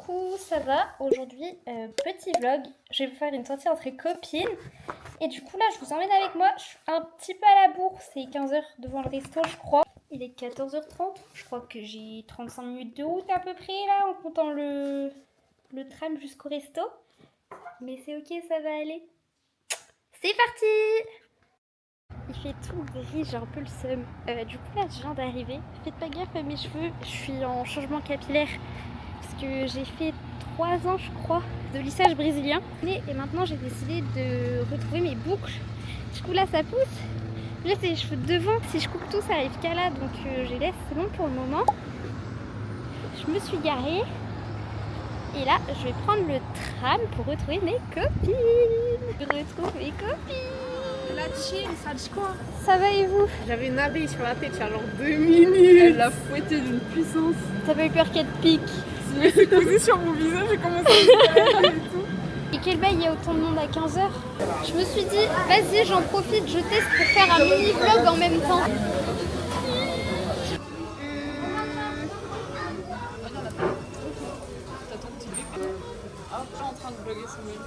coucou, ça va? Aujourd'hui, petit vlog. Je vais vous faire une sortie entre copines. Et du coup, là, je vous emmène avec moi. Je suis un petit peu à la bourre. C'est 15h devant le resto, je crois. Il est 14h30. Je crois que j'ai 35 minutes de route à peu près, là, en comptant le tram jusqu'au resto. Mais c'est ok, ça va aller. C'est parti! Il fait tout gris, j'ai un peu le seum. Du coup, là, je viens d'arriver. Faites pas gaffe à mes cheveux. Je suis en changement capillaire. Parce que j'ai fait 3 ans, je crois, de lissage brésilien. Et maintenant, j'ai décidé de retrouver mes boucles. Du coup, là, ça pousse. Là, c'est les cheveux de devant. Si je coupe tout, ça arrive qu'à là. Donc, je les laisse long pour le moment. Je me suis garée. Et là, je vais prendre le tram pour retrouver mes copines. Je retrouve mes copines. La chill, ça dit quoi? Ça va et vous? J'avais une abeille sur la tête il y a genre 2 minutes. Elle l'a fouettée d'une puissance. T'as pas eu peur qu'elle te pique? Je me suis posée sur mon visage, j'ai commencé à me faire et tout. Et quel bail, il y a autant de monde à 15h? Je me suis dit, vas-y, j'en profite, je teste pour faire un mini vlog en même temps. Après en train de vlogger son mail.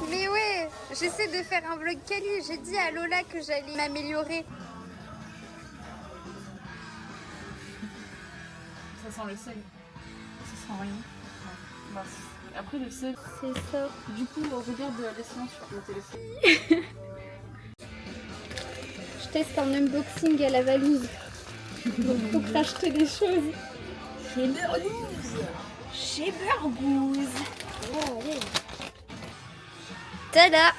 Mais ouais, j'essaie de faire un vlog quali. J'ai dit à Lola que j'allais m'améliorer. Ça sent le sel. Ça sent rien. Bah, après le sel. C'est ça. Du coup, on regarde l'essence sur le téléphone. Je teste un unboxing à la Valouse. Donc faut que t'achètes des choses. Chez Burgouze. Chez Burgouze. Oh, allez. Tada!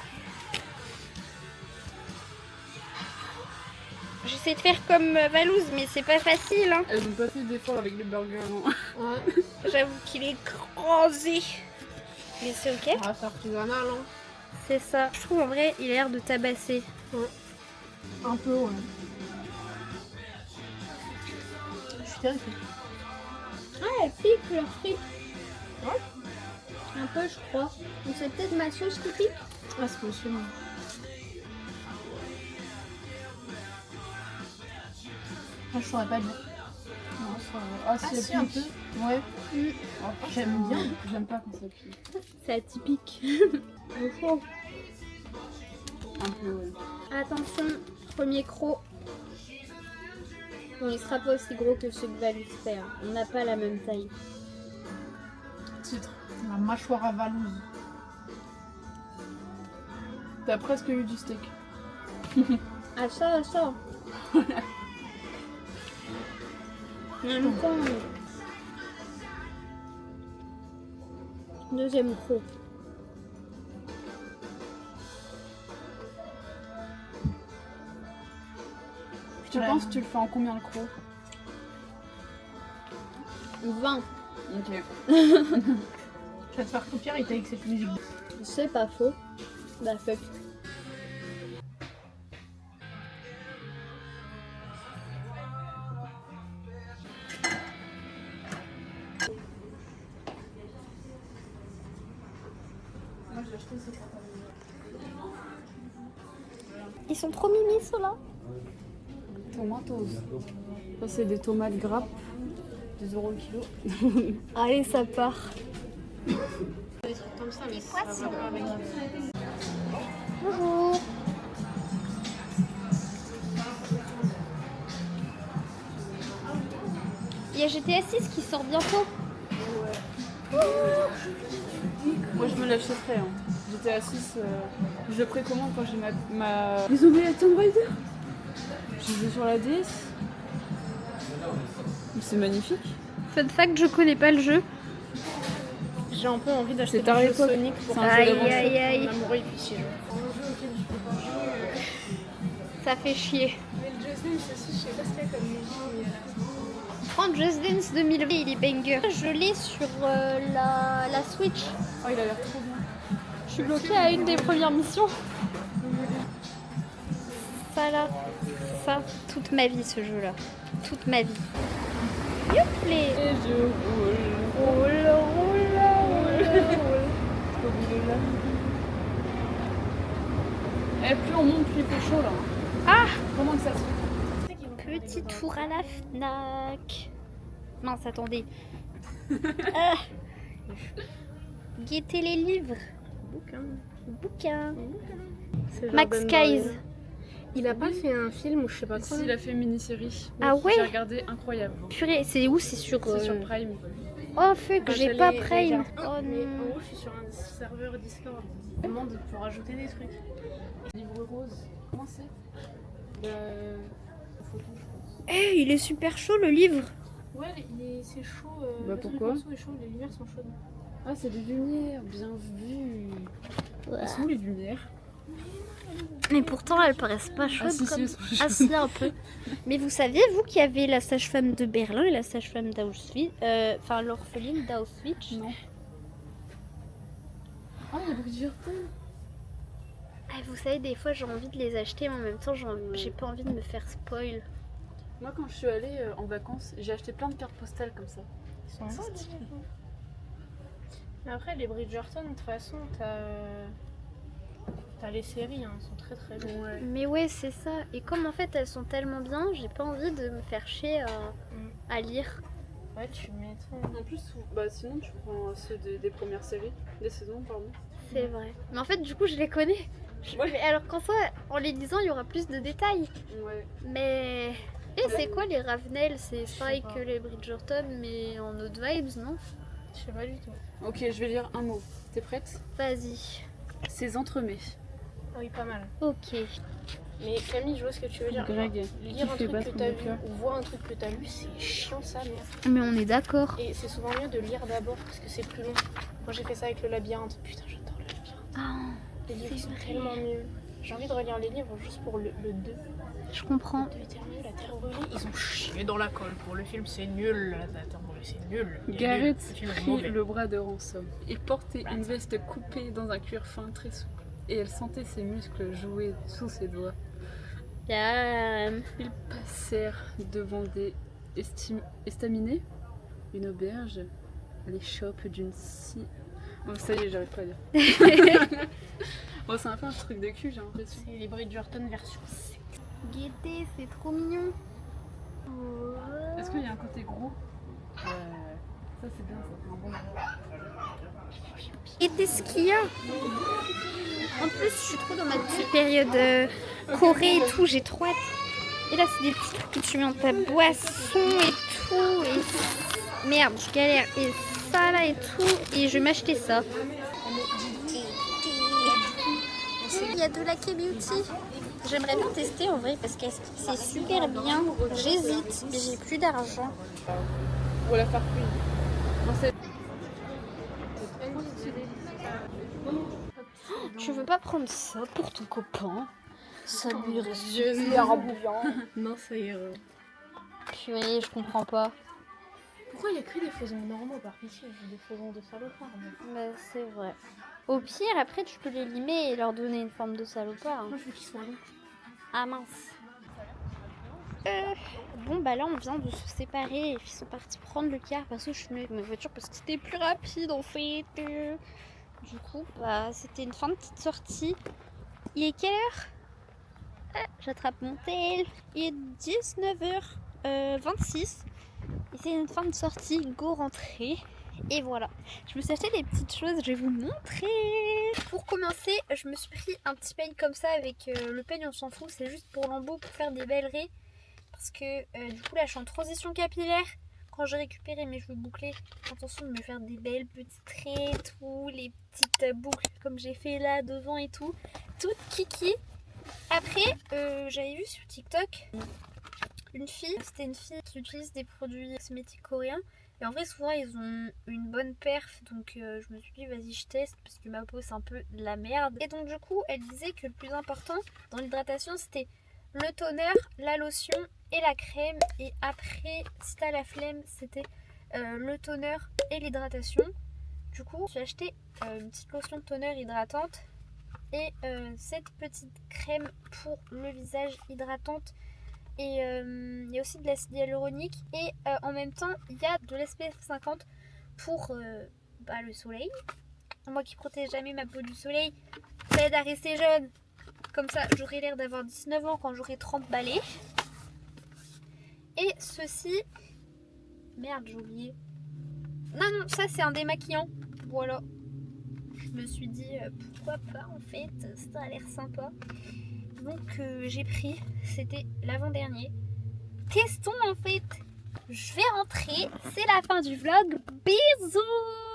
J'essaie de faire comme Valouse, mais c'est pas facile, hein. Elles ont pas fait d'effort avec le burger, non. Ouais. J'avoue qu'il est creusé. Mais c'est ok. Ah, c'est artisanal, hein. C'est ça. Je trouve en vrai, il a l'air de tabasser. Un peu, ouais. Je suis terrifiée. Ah, elle pique leur frites. Ouais. Un peu, je crois. Ou c'est peut-être ma sauce qui pique. Ah, c'est possible. Ah, je saurais pas dire. Non, ça va. Ah, si, un peu. Ouais. J'aime bien. J'aime pas quand ça pue. C'est atypique. Un peu, ouais. Attention, premier croc. Bon, il sera pas aussi gros que ceux de Valouz fait, hein. On n'a pas la même taille. Titre. La mâchoire à Valouz. T'as presque eu du steak. Ah ça. En même temps. Deuxième croc. Tu penses que tu le fais en combien le croc? 20. Ok. Je vais te faire copyright avec cette musique. C'est pas faux. Bah fuck. Moi j'ai acheté ces pantalons. Ils sont trop mimi ceux-là. Tomatos. Ça c'est des tomates grappes. 2 € le kilo. Allez, ça part. Des trucs comme ça, mais ça va pas avec. Bonjour. Il y a GTA 6 qui sort bientôt. Moi je me l'achèterais. Hein. J'étais à 6. Je le précommande quand j'ai ma... Les ont mis à Tomb Raider. Je les ai sur la DS. C'est magnifique. Fun fact, je connais pas le jeu. J'ai un peu envie d'acheter C'est tard des jeux l'époque. Sonic pour C'est un jeu Aïe d'aventure. aïe aïe. mon amoureux et puis chez eux. Ça fait chier. Mais le Just Dance aussi, je sais pas ce qu'il y a comme musique. Prends Just Dance 2020, il est banger. Je l'ai sur la Switch. Oh, il a l'air trop bien. Je suis bloquée à une des premières missions. Ça là, ça, toute ma vie ce jeu là. Toute ma vie. Youplé. Et je roule. Roule, roule, roule, roule. Au bout de là. Et plus on monte, plus il fait chaud là. Ah, Comment que ça se fait? petit tour à la Fnac. Mince, attendez. Ah. guetter les livres. Bouquin. C'est Max Jordan Keyes. Darwin. Il a pas fait un film ou je sais pas quoi. Si, il a fait une mini-série. Ah ouais? J'ai regardé, incroyable. Purée, c'est où? C'est sur... C'est sur Prime. Oh fuck, Bah, j'ai je pas l'ai Prime. déjà. Oh Mais en non. gros, je suis sur un serveur Discord. Je demande pour rajouter des trucs. Livre rose. Comment c'est photo, je pense. Eh, il est super chaud le livre. Ouais, c'est chaud. Bah, le truc pourquoi en dessous est chaud, les lumières sont chaudes. Ah, c'est des lumières, bien vu. Elles sont où les lumières? Mais pourtant, elles paraissent pas chaudes si, comme... elles sont chaudes. Ah si, un peu. Mais vous saviez, vous, qu'il y avait la sage-femme de Berlin et la sage-femme d'Auschwitz, enfin l'orpheline d'Auschwitz. Non. Ah, il y a Bridgerton. Ah, vous savez, des fois, j'ai envie de les acheter, mais en même temps, j'ai pas envie de me faire spoil. Moi, quand je suis allée en vacances, j'ai acheté plein de cartes postales comme ça. Ils sont beaux, les livres. Mais après, les Bridgerton, de toute façon, t'as les séries, hein, elles sont très très bien. Ouais. Mais ouais, c'est ça. Et comme en fait, elles sont tellement bien, j'ai pas envie de me faire chier à lire. Ouais, tu m'étonnes. En plus, bah, sinon, tu prends ceux des premières séries, des saisons, pardon. C'est vrai. Mais en fait, du coup, je les connais. Ouais. Mais alors qu'en soi, en les lisant, il y aura plus de détails. Ouais. Mais... Et c'est quoi les Ravenel? C'est sais pareil pas. que les Bridgerton, mais en autres vibes, non? Je sais pas du tout. Ok, je vais lire un mot. T'es prête? Vas-y. Ces entremets. Ah oui, pas mal. Ok. Mais Camille, je vois ce que tu veux dire. Greg, Lire qui un fait truc battre que t'as mon vu cœur. ou voir un truc que t'as lu, c'est chiant ça, mais... Mais on est d'accord. Et c'est souvent mieux de lire d'abord parce que c'est plus long. Moi j'ai fait ça avec le labyrinthe. Putain, j'adore le labyrinthe. Ah, Les livres c'est sont vrai. tellement mieux. J'ai envie de relire les livres juste pour le 2. je comprends. Le 2 était mieux, la terre brûlée. Ils ont chié dans la colle pour le film, c'est nul. La terre brûlée, c'est nul. Il est nul. Gareth Le film est prit mauvais. le bras de Ransom. Il portait une veste coupée dans un cuir fin très souple. Et elle sentait ses muscles jouer sous ses doigts. Calme. Ils passèrent devant des estaminets, une auberge, l'échoppe d'une scie. Bon, ça y est, j'arrive pas à dire. Bon, c'est un peu un truc de cul, j'ai l'impression. C'est les Bridgerton version. Gaieté, c'est trop mignon. Est-ce qu'il y a un côté gros? Ça c'est bien, ça fait un bon gros. Et qu'est-ce qu'il y a? En plus, je suis trop dans ma petite période Corée et tout, j'ai trop hâte. Et là, c'est des petits trucs que tu mets dans ta boisson et tout. Et... Merde, je galère. Et ça là et tout. Et je vais m'acheter ça. Il y a de la K-Beauty. J'aimerais bien tester en vrai parce que c'est super bien. J'hésite, mais j'ai plus d'argent. Ou la farfouille. Non, c'est... Tu veux pas prendre ça pour ton copain? Ça lui Non, ça ira. Purée, je comprends pas. Pourquoi il y a que des faisans normaux par pitié? Des faisans de salopard. Bah, c'est vrai. Au pire, après, tu peux les limer et leur donner une forme de salopard. Moi je veux qu'ils soient longs. Ah mince. Bon, bah là, on vient de se séparer. Ils sont partis prendre le car parce que je suis venue avec ma voiture parce que c'était plus rapide en fait. Du coup, bah, c'était une fin de petite sortie. Il est quelle heure? J'attrape mon tel. Il est 19h26. Et c'est une fin de sortie. Go rentrer. Et voilà. Je me suis acheté des petites choses. Je vais vous montrer. Pour commencer, je me suis pris un petit peigne comme ça avec le peigne, on s'en fout. C'est juste pour l'embout, pour faire des belles raies. Parce que du coup, là, je suis en transition capillaire. Quand j'ai récupéré mes cheveux bouclés, attention de me faire des belles petites traits, tout, les petites boucles comme j'ai fait là devant et tout. Tout kiki. Après, j'avais vu sur TikTok une fille, c'était une fille qui utilise des produits cosmétiques coréens. Et en vrai, souvent, ils ont une bonne perf. Donc, je me suis dit, vas-y, je teste parce que ma peau, c'est un peu de la merde. Et donc, du coup, elle disait que le plus important dans l'hydratation, c'était le toner, la lotion et la crème. Et après, si t'as la flemme, c'était le toner et l'hydratation. Du coup, j'ai acheté une petite lotion de toner hydratante et cette petite crème pour le visage hydratante. Et il y a aussi de l'acide hyaluronique. Et en même temps, il y a de l'SPF 50 pour le soleil. Moi qui protège jamais ma peau du soleil, ça aide à rester jeune. Comme ça, j'aurai l'air d'avoir 19 ans quand j'aurai 30 balais. Et ceci... Merde, j'ai oublié. Non, ça c'est un démaquillant. Voilà. Je me suis dit pourquoi pas en fait, ça a l'air sympa. Donc j'ai pris, c'était l'avant-dernier. Testons en fait. Je vais rentrer, c'est la fin du vlog. Bisous!